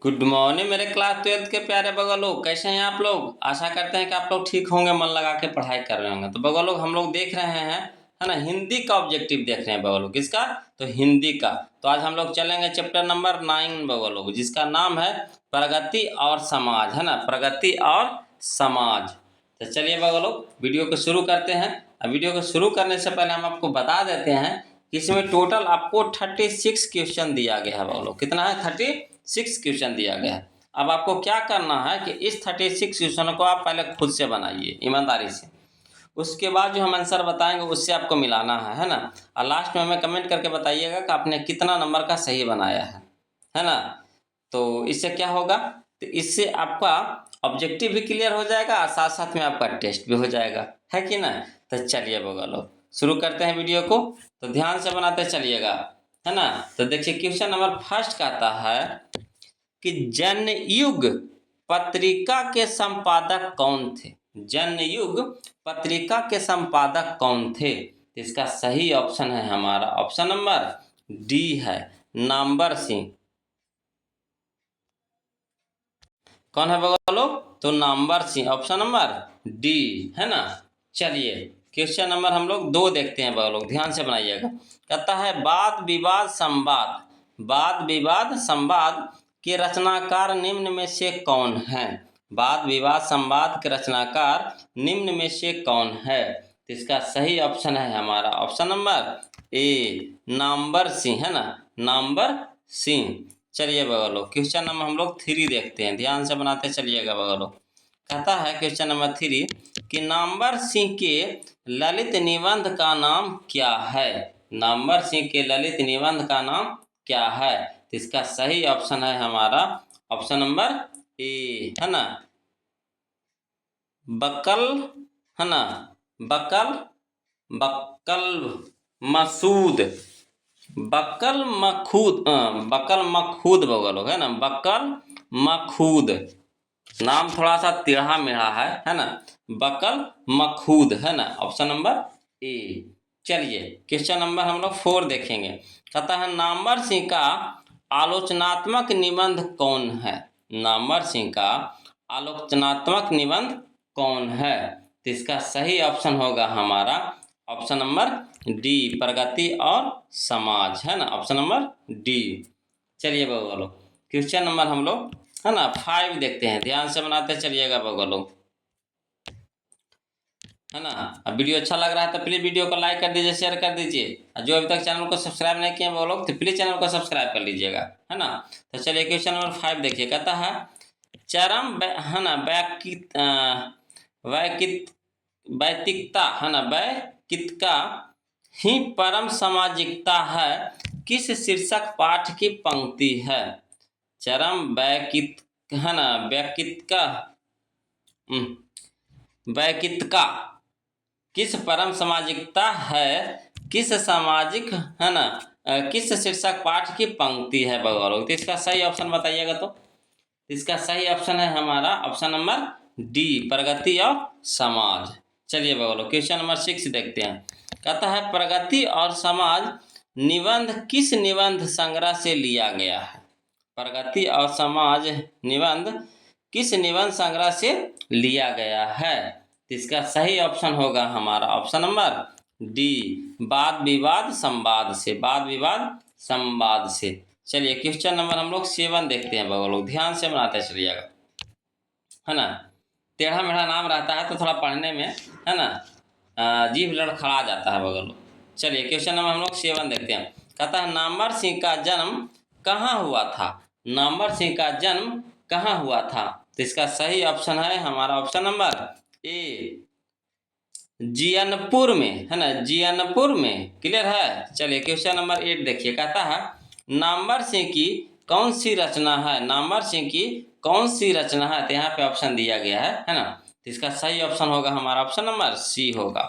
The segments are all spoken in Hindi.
गुड मॉर्निंग मेरे क्लास 12th के प्यारे बगल लोग, कैसे हैं आप लोग। आशा करते हैं कि आप लोग ठीक होंगे, मन लगा के पढ़ाई कर रहे होंगे। तो बगल लोग हम लोग देख रहे हैं, है ना, हिंदी का ऑब्जेक्टिव देख रहे हैं बगल लोग। किसका? तो हिंदी का। तो आज हम लोग चलेंगे चैप्टर नंबर 9 बगल लोग, जिसका नाम है प्रगति और समाज, है ना, प्रगति और समाज। तो चलिए बगल लोग वीडियो को शुरू करते हैं। वीडियो को शुरू करने से पहले हम आपको बता देते हैं कि इसमें टोटल आपको 36 क्वेश्चन दिया गया है बगल लोग। कितना है? 36 क्वेश्चन दिया गया है। अब आपको क्या करना है कि इस 36 क्वेश्चन को आप पहले खुद से बनाइए ईमानदारी से। उसके बाद जो हम आंसर बताएंगे उससे आपको मिलाना है ना। और लास्ट में हमें कमेंट करके बताइएगा कि आपने कितना नंबर का सही बनाया है ना। तो इससे क्या होगा, तो इससे आपका ऑब्जेक्टिव भी क्लियर हो जाएगा और साथ साथ में आपका टेस्ट भी हो जाएगा, है कि ना। तो चलिए बगलो शुरू करते हैं वीडियो को। तो ध्यान से बनाते चलिएगा, है ना। तो देखिए क्वेश्चन नंबर फर्स्ट कहता है कि जनयुग पत्रिका के संपादक कौन थे। जनयुग पत्रिका के संपादक कौन थे? तो इसका सही ऑप्शन है हमारा ऑप्शन नंबर डी है, नामवर सिंह। कौन है बोलो? तो Namvar Singh, option number D, है ना। चलिए क्वेश्चन नंबर हम लोग 2 देखते हैं लोग, ध्यान से बनाइएगा। कहता है वाद विवाद संवाद, वाद विवाद संवाद के रचनाकार निम्न में से कौन है। वाद विवाद संवाद के रचनाकार निम्न में से कौन है? तो इसका सही ऑप्शन है हमारा option number A, Namvar Singh, है ना, नामवर सिंह। चलिए बगलो क्वेश्चन नंबर हम लोग 3 देखते हैं, ध्यान से बनाते चलिएगा बगलो। कहता है क्वेश्चन नंबर 3 कि नामवर सिंह के ललित निबंध का नाम क्या है। नामवर सिंह के ललित निबंध का नाम क्या है? तो इसका सही ऑप्शन है हमारा ऑप्शन नंबर ए, है ना, बकल, है ना, बकल बकल मसूद, बकल मखूद, बकल मखूद बगल है ना, बकल मखूद। नाम थोड़ा सा टेढ़ा मेढ़ा है ना, बकल मखूद, है ना, ऑप्शन नंबर ए। चलिए क्वेश्चन नंबर हम लोग 4 देखेंगे। कहता है नामवर सिंह का आलोचनात्मक निबंध कौन है। नामवर सिंह का आलोचनात्मक निबंध कौन है? तो इसका सही ऑप्शन होगा हमारा ऑप्शन नंबर डी, प्रगति और समाज, है ना, ऑप्शन नंबर डी। चलिए बगलो क्वेश्चन नंबर हम लोग, है ना, 5 देखते हैं, ध्यान से बनाते चलिएगा बगलो, है ना। अब वीडियो अच्छा लग रहा है तो प्लीज वीडियो को लाइक कर दीजिए, शेयर कर दीजिए। जो अभी तक चैनल को सब्सक्राइब नहीं किए वो लोग तो प्लीज चैनल को सब्सक्राइब कर लीजिएगा, है ना। तो चलिए क्वेश्चन नंबर 5 देखिए। कहता है चरम, है ना, वैतिकता, है ना, वैतिकता ही परम सामाजिकता है, किस शीर्षक पाठ की पंक्ति है। चरम वैकित, है ना, वैकितका, वैकितका किस परम सामाजिकता है, किस सामाजिक, है ना, किस शीर्षक पाठ की पंक्ति है बगौर। तो इसका सही ऑप्शन बताइएगा। तो इसका सही ऑप्शन है हमारा ऑप्शन नंबर डी, प्रगति और समाज। चलिए बगौर क्वेश्चन नंबर 6 देखते हैं। कहता है प्रगति और समाज निबंध किस निबंध संग्रह से लिया गया है। प्रगति और समाज निबंध किस निबंध संग्रह से लिया गया है? इसका सही ऑप्शन होगा हमारा ऑप्शन नंबर डी, वाद विवाद संवाद से, वाद विवाद संवाद से। चलिए क्वेश्चन नंबर हम लोग 7 देखते हैं बगल लोग, ध्यान से बनाते चलिएगा, है ना। टेढ़ा मेढ़ा नाम रहता है तो थोड़ा पढ़ने में, है ना, जीभ लड़खड़ा जाता है बगल लोग। चलिए क्वेश्चन नंबर हम लोग 7 देखते हैं। कहता है नामवर सिंह का जन्म कहाँ हुआ था। नामवर सिंह का जन्म कहाँ हुआ था? तो इसका सही ऑप्शन है हमारा ऑप्शन नंबर ए, जियनपुर में, है ना, जियनपुर में। क्लियर है। चलिए क्वेश्चन नंबर 8 देखिए। कहता है नामवर सिंह की कौन सी रचना है। नामवर सिंह की कौन सी रचना है? तो यहाँ पे ऑप्शन दिया गया है ना। तो इसका सही ऑप्शन होगा हमारा ऑप्शन नंबर सी होगा,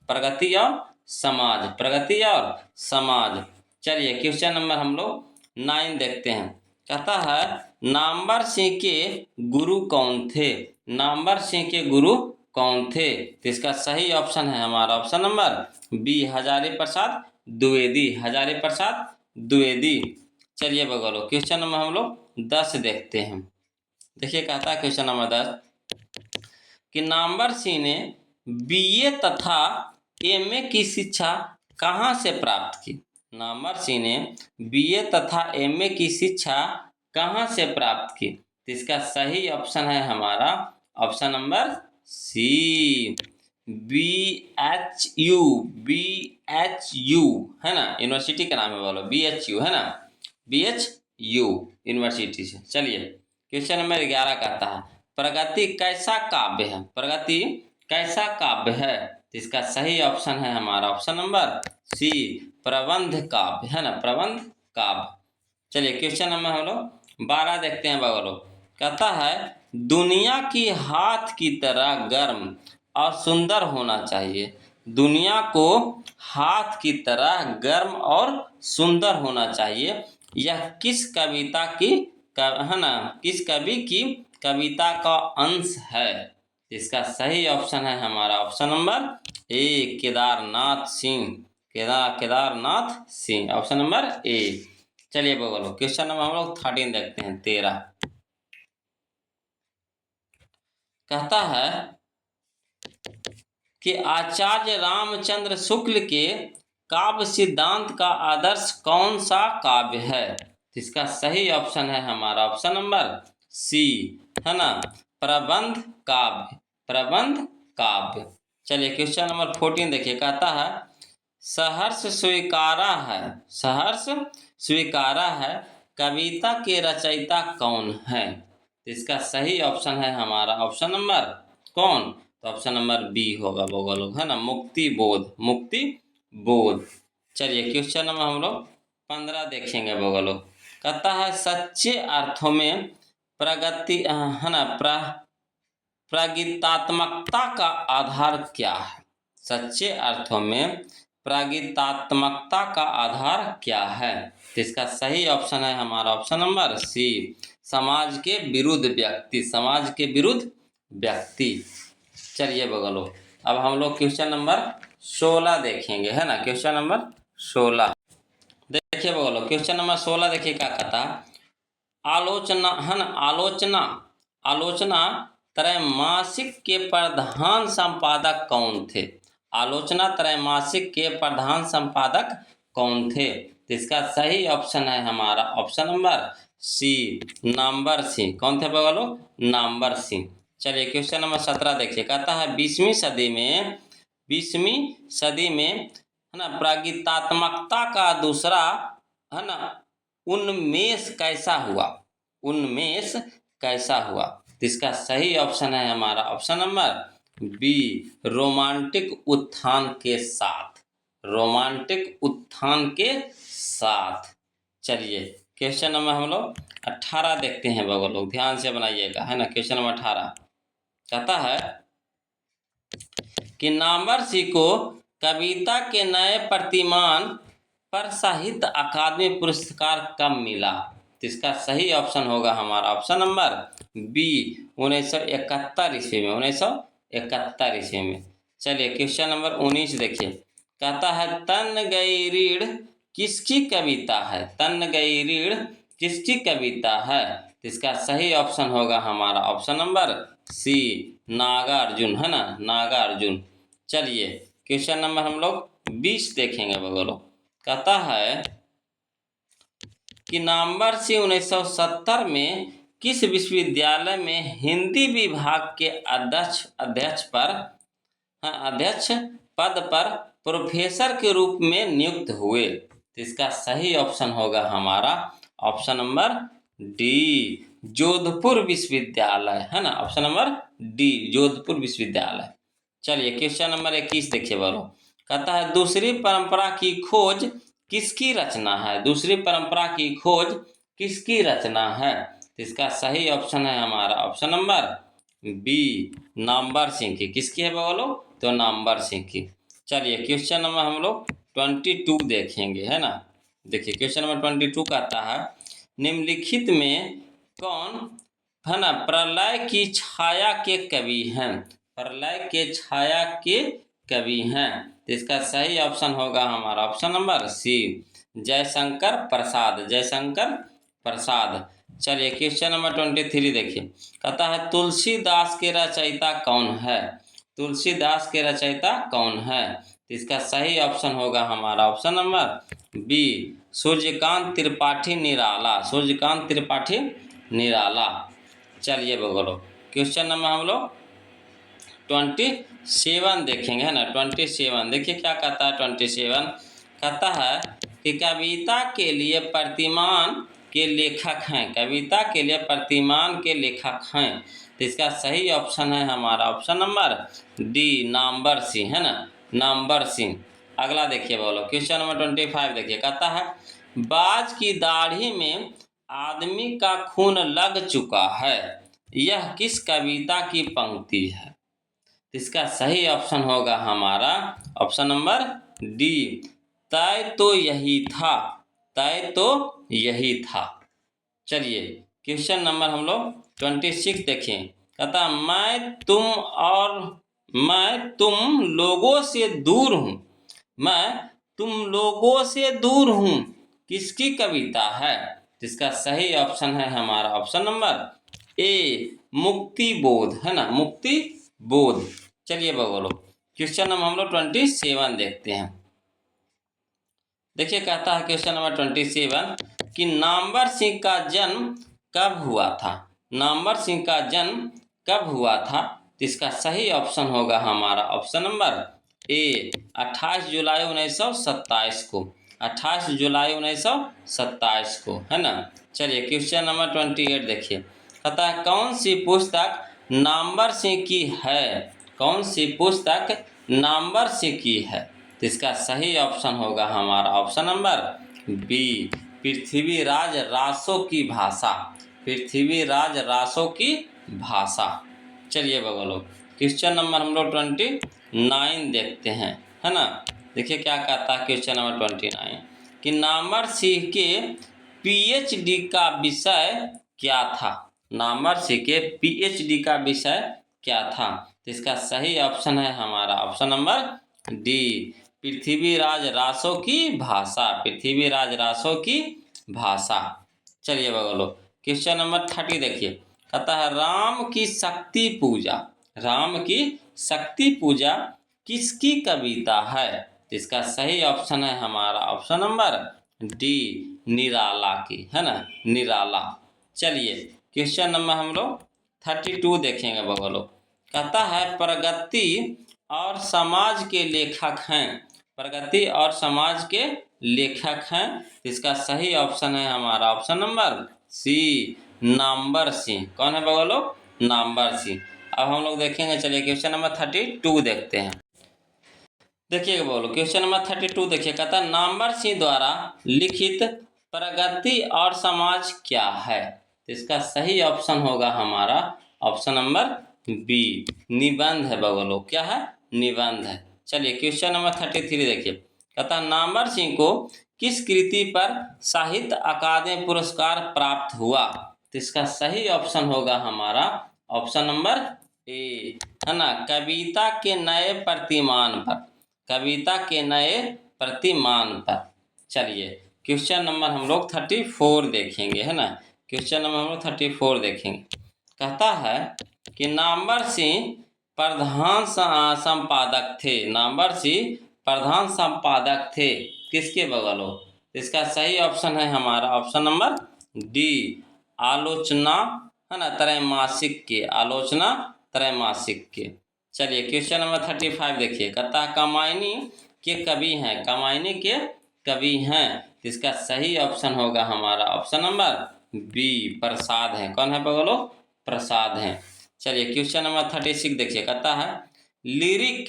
प्रगति और समाज, प्रगति और समाज। चलिए क्वेश्चन नंबर हम लोग 9 देखते हैं। कहता है नामवर सिंह के गुरु कौन थे। नामवर सिंह के गुरु कौन थे? तो इसका सही ऑप्शन है हमारा option number B, Hazari Prasad Dwivedi, Hazari Prasad Dwivedi. चलिए बगलो क्वेश्चन नंबर हम लोग 10 देखते हैं। देखिए कहता है क्वेश्चन नंबर 10 कि नामवर सिंह ने बीए तथा एमए की शिक्षा कहाँ से प्राप्त की। नामवर सिंह ने बीए तथा एमए की शिक्षा कहाँ से प्राप्त की। तो इसका सही ऑप्शन है हमारा option number C, BHU, BHU है ना, यूनिवर्सिटी का नाम है, बोलो BHU है ना, BHU यूनिवर्सिटी से। चलिए क्वेश्चन नंबर 11 कहता है प्रगति कैसा काव्य है। प्रगति कैसा काव्य है। तो इसका सही ऑप्शन है हमारा ऑप्शन नंबर सी, प्रबंध काव्य है ना, प्रबंध काव्य। चलिए क्वेश्चन नंबर हम लोग 12 देखते हैं बगलो। कहता है दुनिया की हाथ की तरह गर्म और सुंदर होना चाहिए। दुनिया को हाथ की तरह गर्म और सुंदर होना चाहिए। यह किस कविता की है ना, किस कवि की कविता का अंश है। इसका सही ऑप्शन है हमारा option number A, Kedarnath Singh, Kedarnath Singh, option number A. चलिए बोलो क्वेश्चन नंबर हम लोग 13 देखते हैं, 13 कहता है कि आचार्य रामचंद्र शुक्ल के काव्य सिद्धांत का आदर्श कौन सा काव्य है। इसका सही ऑप्शन है हमारा ऑप्शन नंबर सी, है ना, प्रबंध काव्य, प्रबंध काव्य। चलिए क्वेश्चन नंबर 14 देखिए कहता है सहर्ष स्वीकारा है, सहर्ष स्वीकारा है कविता के रचयिता कौन है। इसका सही ऑप्शन है हमारा ऑप्शन नंबर कौन, तो ऑप्शन नंबर बी होगा बोलो है ना, मुक्ति बोध, मुक्ति बोध। चलिए क्वेश्चन नंबर हम लोग 15 देखेंगे बोलो। कहता है सच्चे अर्थों में प्रगति है ना, प्रागीतात्मकता का आधार क्या है। सच्चे अर्थों में प्रागीतात्मकता का आधार क्या है। तो इसका सही ऑप्शन है हमारा ऑप्शन नंबर सी, समाज के विरुद्ध व्यक्ति, समाज के विरुद्ध व्यक्ति। चलिए बगलो अब हम लोग क्वेश्चन नंबर 16 देखेंगे, है ना, क्वेश्चन नंबर 16 देखिए बगलो। क्वेश्चन नंबर 16 देखिए क्या कहता है आलोचना है ना, आलोचना, आलोचना त्रैमासिक के प्रधान संपादक कौन थे। आलोचना त्रैमासिक के प्रधान संपादक कौन थे। तो इसका सही ऑप्शन है हमारा option number C, Namwar Singh. कौन थे बगलो, नामवर सिंह। चलिए क्वेश्चन नंबर 17 देखिए कहता है 20वीं सदी में, 20वीं सदी में है ना प्रागीतात्मकता का दूसरा है ना उन्मेष कैसा हुआ, उन्मेष कैसा हुआ। तो इसका सही ऑप्शन है हमारा ऑप्शन नंबर बी, रोमांटिक उत्थान के साथ, रोमांटिक उत्थान के साथ। चलिए क्वेश्चन नंबर हम लोग 18 देखते हैं बगल लोग, ध्यान से बनाइएगा, है ना। क्वेश्चन नंबर 18 कहता है कि नामवर सिंह को कविता के नए प्रतिमान पर साहित्य अकादमी पुरस्कार कब मिला। तो इसका सही ऑप्शन होगा हमारा ऑप्शन नंबर बी, 1971 ईस्वी में, 1971 ईस्वी में। चलिए क्वेश्चन नंबर 19 देखिए कहता है तन गई रीढ़ किसकी कविता है। तन गई रीढ़ किसकी कविता है। तो इसका सही ऑप्शन होगा हमारा ऑप्शन नंबर सी, नागार्जुन, है ना, नागार्जुन। चलिए क्वेश्चन नंबर हम लोग 20 देखेंगे बगलो। कहता है कि नामवर सिंह 1970 में किस विश्वविद्यालय में हिंदी विभाग के अध्यक्ष पद पर प्रोफेसर के रूप में नियुक्त हुए। तो इसका सही ऑप्शन होगा हमारा ऑप्शन नंबर डी, जोधपुर विश्वविद्यालय, है ना, ऑप्शन नंबर डी, जोधपुर विश्वविद्यालय। चलिए क्वेश्चन नंबर 21 देखिए बोलो। कहता है दूसरी परंपरा की खोज किसकी रचना है। दूसरी परंपरा की खोज किसकी रचना है। तो इसका सही ऑप्शन है हमारा option number B, Namwar Singh की। किसकी है बोलो, तो नामवर सिंह की। चलिए क्वेश्चन नंबर हम लोग 22 देखेंगे, है ना। देखिए क्वेश्चन नंबर 22 कहता है निम्नलिखित में कौन है ना प्रलय की छाया के कवि हैं। प्रलय के छाया के कवि हैं। तो इसका सही ऑप्शन होगा हमारा ऑप्शन नंबर सी, जयशंकर प्रसाद, जयशंकर प्रसाद। चलिए क्वेश्चन नंबर 23 देखिए, कहता है तुलसीदास के रचयिता कौन है? तुलसीदास के रचयिता कौन है? तो इसका सही ऑप्शन होगा हमारा option number B, Suryakant Tripathi Nirala. Suryakant Tripathi Nirala. चलिए बोलो, क्वेश्चन नंबर हम लोग 27 देखेंगे, है ना। 27 देखिए क्या कहता है। 27 कहता है कि कविता के लिए प्रतिमान के लेखक हैं। कविता के लिए प्रतिमान के लेखक हैं। तो इसका सही ऑप्शन है हमारा option number D, Namvar Singh, है ना, नामवर सिंह। अगला देखिए बोलो, क्वेश्चन नंबर 25 देखिए, कहता है बाज की दाढ़ी में आदमी का खून लग चुका है, यह किस कविता की पंक्ति है? इसका सही ऑप्शन होगा हमारा ऑप्शन नंबर डी, तय तो यही था। तय तो यही था। चलिए क्वेश्चन नंबर हम लोग 26 देखें, कहता मैं तुम लोगों से दूर हूँ। मैं तुम लोगों से दूर हूँ किसकी कविता है? जिसका सही ऑप्शन है हमारा ऑप्शन नंबर ए, मुक्ति बोध, है ना, मुक्ति बोध। चलिए बोलो, क्वेश्चन नंबर हम लोग 27 देखते हैं। देखिए कहता है क्वेश्चन नंबर 27 कि नामवर सिंह का जन्म कब हुआ था? नामवर सिंह का जन्म कब हुआ था? तो इसका सही ऑप्शन होगा हमारा ऑप्शन नंबर ए, 28 जुलाई 1927 को। 28 जुलाई 1927 को, है ना। चलिए क्वेश्चन नंबर 28 देखिए, कहता है कौन सी पुस्तक नामवर सिंह की है? कौन सी पुस्तक नामवर सिंह की है? तो इसका सही ऑप्शन होगा हमारा option number B, Prithviraj Raso की भाषा। पृथ्वीराज रासो की भाषा। चलिए बोलो, क्वेश्चन नंबर हम लोग 29 देखते हैं, है ना। देखिए क्या कहता है क्वेश्चन नंबर 29 कि नामवर सिंह के पीएचडी का विषय क्या था? नामवर सिंह के पीएचडी का विषय क्या था? तो इसका सही ऑप्शन है हमारा option number D, Prithviraj Raso की भाषा। पृथ्वीराज रासो की भाषा। चलिए बोलो, क्वेश्चन नंबर 30 देखिए, कहता है राम की शक्ति पूजा। राम की शक्ति पूजा किसकी कविता है? तो इसका सही ऑप्शन है हमारा ऑप्शन नंबर डी, निराला की, है ना, निराला। चलिए क्वेश्चन नंबर हम लोग 32 देखेंगे बोलो, कहता है प्रगति और समाज के लेखक हैं। प्रगति और समाज के लेखक हैं। इसका सही ऑप्शन है हमारा option number C, Namwar Singh. कौन है बोलो? नामवर सिंह। अब हम लोग देखेंगे, चलिए क्वेश्चन नंबर 32 देखते हैं। देखिए बोलो, क्वेश्चन नंबर 32 देखिए, कहता है नामवर सिंह द्वारा लिखित प्रगति और समाज क्या है? तो इसका सही ऑप्शन होगा हमारा ऑप्शन नंबर बी, निबंध है बोलो। क्या है? निबंध है। चलिए क्वेश्चन नंबर 33 देखिए, कहता नामवर सिंह को किस कृति पर साहित्य अकादमी पुरस्कार प्राप्त हुआ? तो इसका सही ऑप्शन होगा हमारा ऑप्शन नंबर ए, है ना, कविता के नए प्रतिमान पर। कविता के नए प्रतिमान पर। चलिए क्वेश्चन नंबर हम लोग 34 देखेंगे, है ना। क्वेश्चन नंबर हम लोग 34 देखेंगे। कहता है कि नामवर सिंह प्रधान संपादक थे। नामवर सिंह प्रधान संपादक थे किसके बगल हो? इसका सही ऑप्शन है हमारा ऑप्शन नंबर डी, आलोचना, है ना, त्रैमासिक के। आलोचना त्रैमासिक के। चलिए क्वेश्चन नंबर 35 देखिए, कहता है कामायनी के कवि हैं। कामायनी के कवि हैं। इसका सही ऑप्शन होगा हमारा ऑप्शन नंबर बी, प्रसाद हैं। कौन है बोलो? प्रसाद हैं। चलिए क्वेश्चन नंबर 36 देखिए, कहता है लिरिक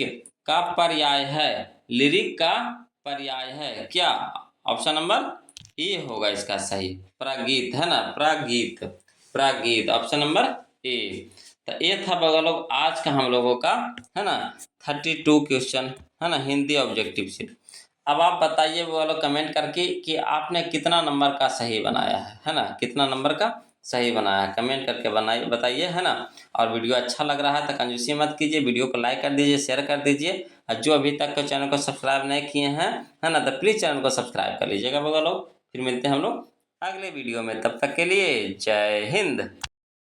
का पर्याय है। लिरिक का पर्याय है क्या? ऑप्शन नंबर ए होगा इसका सही, प्रागीत, है ना, प्रागीत। प्रागीत ऑप्शन नंबर ए। तो ये था बगल लोग आज का हम लोगों का, है ना, 32 क्वेश्चन, है ना, हिंदी ऑब्जेक्टिव से। अब आप बताइए वो लोग कमेंट करके कि आपने कितना नंबर का सही बनाया है ना, कितना नंबर का सही बनाया है, कमेंट करके बनाइए, बताइए, है ना। और वीडियो अच्छा लग रहा है तो कंजूसी मत कीजिए, वीडियो को लाइक कर दीजिए, शेयर कर दीजिए। और जो अभी तक चैनल को सब्सक्राइब नहीं किए हैं, है ना, तो प्लीज़ चैनल को सब्सक्राइब कर लीजिएगा बगल लोग। फिर मिलते हैं हम लोग अगले वीडियो में। तब तक के लिए जय हिंद।